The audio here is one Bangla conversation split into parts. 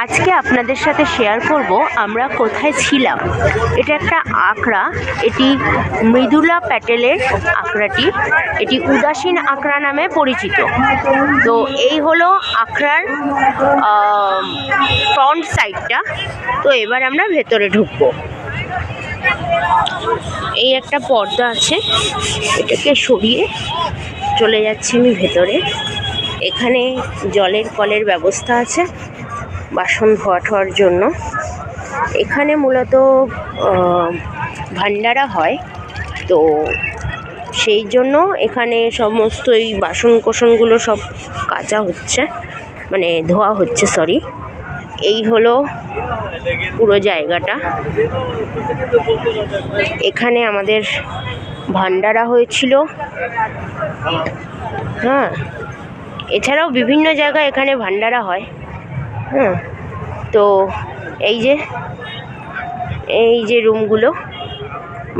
আজকে আপনাদের সাথে শেয়ার করব আমরা কোথায় ছিলাম। এটা একটা আখড়া, এটি মৃদুলা প্যাটেলের আখড়াটি, এটি উদাসীন আখড়া নামে পরিচিত। তো এই হলো আখড়ার ফ্রন্ট সাইডটা। তো এবার আমরা ভেতরে ঢুকবো। এই একটা পর্দা আছে, এটাকে সরিয়ে চলে যাচ্ছি আমি ভেতরে। এখানে জলের কলের ব্যবস্থা আছে বাসন ধোয়ার জন্য। এখানে মূলত ভান্ডারা হয়, তো সেই জন্য এখানে সমস্ত এই বাসন কোসনগুলো সব কাচা হচ্ছে, মানে ধোয়া হচ্ছে, সরি। এই হলো পুরো জায়গাটা। এখানে আমাদের ভান্ডারা হয়েছিল, হ্যাঁ। এছাড়াও বিভিন্ন জায়গায় এখানে ভান্ডারা হয়, হ্যাঁ। তো এই যে রুমগুলো,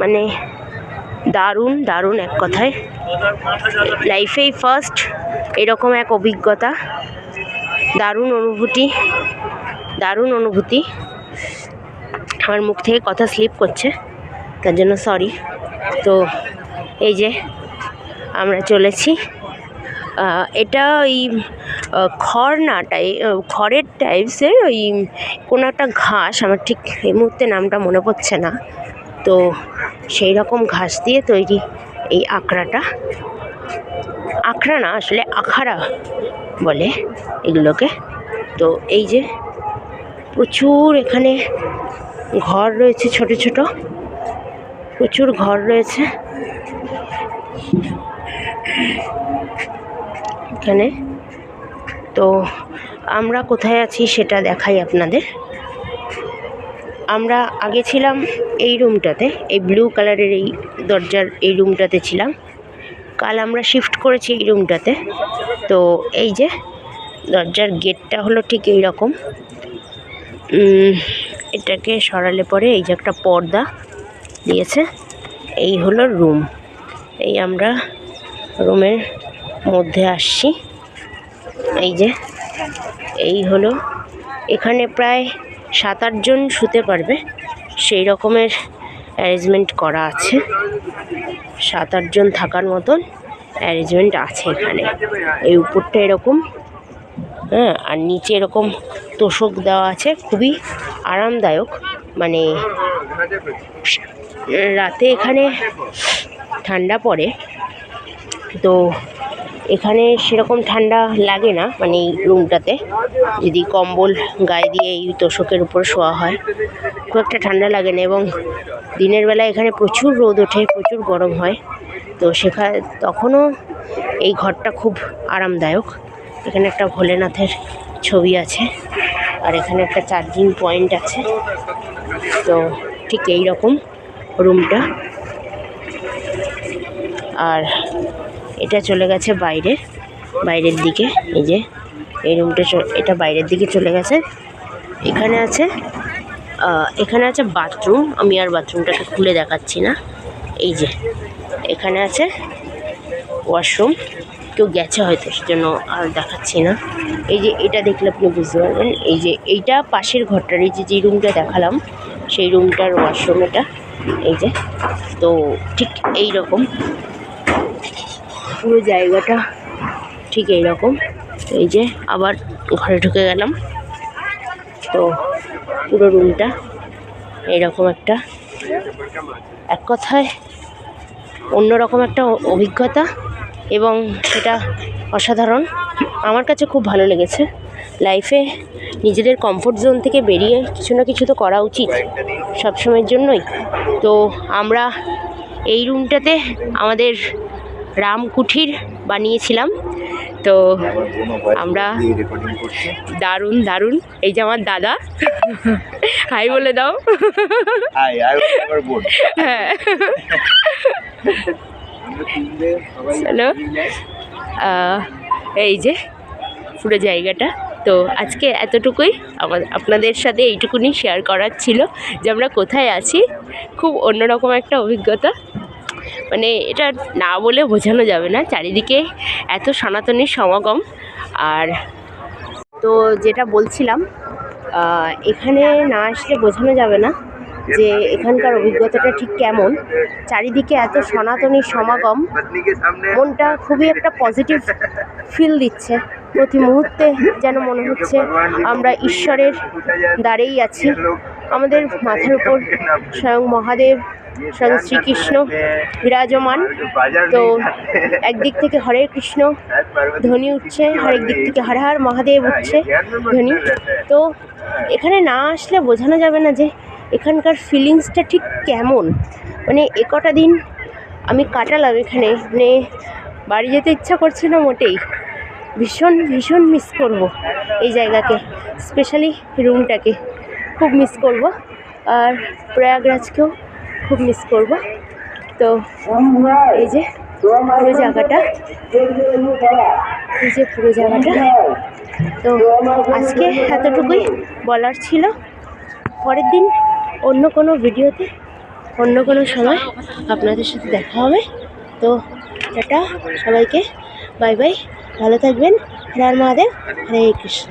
মানে দারুণ দারুণ, এক কথায় লাইফেই ফার্স্ট এরকম এক অভিজ্ঞতা, দারুণ অনুভূতি। আমার মুখ থেকে কথা স্লিপ করছে, তার জন্য সরি। তো এই যে আমরা চলেছি, এটা ওই খড়ের টাইপসের, ওই কোনো একটা ঘাস, আমার ঠিক এই মুহূর্তে নামটা মনে পড়ছে না। তো সেই রকম ঘাস দিয়ে তৈরি এই আখড়াটা। আখড়া না, আসলে আখাড়া বলে এগুলোকে। তো এই যে প্রচুর এখানে ঘর রয়েছে, ছোট ছোট প্রচুর ঘর রয়েছে এখানে। তো আমরা কোথায় আছি সেটা দেখাই আপনাদের। আমরা আগে ছিলাম এই রুমটাতে, এই ব্লু কালারের এই দরজার এই রুমটাতে ছিলাম। কাল আমরা শিফট করেছি এই রুমটাতে। তো এই যে দরজার গেটটা হলো ঠিক এই রকম। এটাকে সরালে পরে এই যে একটা পর্দা দিয়েছে। এই হলো রুম। এই আমরা রুমের মধ্যে আসছি। এই হলো, এখানে প্রায় 7-8 জন শুতে পারবে, সেই রকমের অ্যারেঞ্জমেন্ট করা আছে। 7-8 জন থাকার মতন অ্যারেঞ্জমেন্ট আছে এখানে। এই উপরটা এরকম, হ্যাঁ, আর নিচে এরকম তোষক দেওয়া আছে, খুবই আরামদায়ক। মানে রাতে এখানে ঠান্ডা পড়ে, তো এখানে সেরকম ঠান্ডা লাগে না, মানে এই রুমটাতে যদি কম্বল গায়ে দিয়ে এই তোষকের উপর শোয়া হয় খুব একটা ঠান্ডা লাগে না। এবং দিনের বেলা এখানে প্রচুর রোদ ওঠে, প্রচুর গরম হয়, তো তখনও এই ঘরটা খুব আরামদায়ক। এখানে একটা ভোলেনাথের ছবি আছে, আর এখানে একটা চার্জিং পয়েন্ট আছে। তো ঠিক এই রকম রুমটা। আর এটা চলে গেছে বাইরের দিকে। এই যে এই রুমটা, এটা বাইরের দিকে চলে গেছে। এখানে আছে বাথরুম। আমি আর বাথরুমটাকে খুলে দেখাচ্ছি না। এই যে এখানে আছে ওয়াশরুম, কেউ গেছে হয়তো, সেজন্য আর দেখাচ্ছি না। এই যে এটা দেখলে আপনি বুঝতে পারবেন। এই যে এইটা পাশের ঘরটার, এই যে রুমটা দেখালাম সেই রুমটার ওয়াশরুম এটা। এই যে, তো ঠিক এই রকম পুরো জায়গাটা, ঠিক এই রকম। এই যে আবার ঘরে ঢুকে গেলাম। তো পুরো রুমটা এইরকম একটা, এক কথায় অন্যরকম একটা অভিজ্ঞতা, এবং সেটা অসাধারণ। আমার কাছে খুব ভালো লেগেছে। লাইফে নিজেদের কমফোর্ট জোন থেকে বেরিয়ে কিছু না কিছু তো করা উচিত সবসময়ের জন্যই। তো আমরা এই রুমটাতে আমাদের রামকুঠির বানিয়েছিলাম। তো আমরা দারুণ। এই যে আমার দাদা, হাই বলে দাও। হ্যাঁ, হ্যালো। এই যে পুরো জায়গাটা। তো আজকে এতটুকুই, আপনাদের সাথে এইটুকুনি শেয়ার করার ছিল যে আমরা কোথায় আছি। খুব অন্যরকম একটা অভিজ্ঞতা, মানে এটা না বলে বোঝানো যাবে না। চারিদিকে এত সনাতনীর সমাগম। আর তো যেটা বলছিলাম, এখানে না আসলে বোঝানো যাবে না যে এখানকার অভিজ্ঞতাটা ঠিক কেমন। চারিদিকে এত সনাতনীর সমাগম, মনটা খুবই একটা পজিটিভ ফিল দিচ্ছে। প্রতি মুহূর্তে যেন মনে হচ্ছে আমরা ঈশ্বরের দ্বারেই আছি। আমাদের মাথার উপর স্বয়ং মহাদেব, স্বয়ং শ্রীকৃষ্ণ বিরাজমান। তো একদিক থেকে হরে কৃষ্ণ ধ্বনি উঠছে, আরেক দিক থেকে হর হর মহাদেব উঠছে ধ্বনি। তো এখানে না আসলে বোঝানো যাবে না যে এখানকার ফিলিংসটা ঠিক কেমন। মানে কটা দিন আমি কাটালাম এখানে, মানে বাড়ি যেতে ইচ্ছা করছে না মোটেই। ভীষণ ভীষণ মিস করব এই জায়গাকে, স্পেশালি রুমটাকে খুব মিস করব, আর প্রয়াগরাজকেও খুব মিস করব। তো এই যে পুরো জায়গাটা, এই যে পুরো জায়গাটা। তো আজকে এতটুকুই বলার ছিল। পরের দিন অন্য কোনো ভিডিওতে অন্য কোনো সময় আপনাদের সাথে দেখা হবে। তো টাটা সবাইকে, বাই বাই, ভালো থাকবেন। হরে মহাদেব, হরে কৃষ্ণ।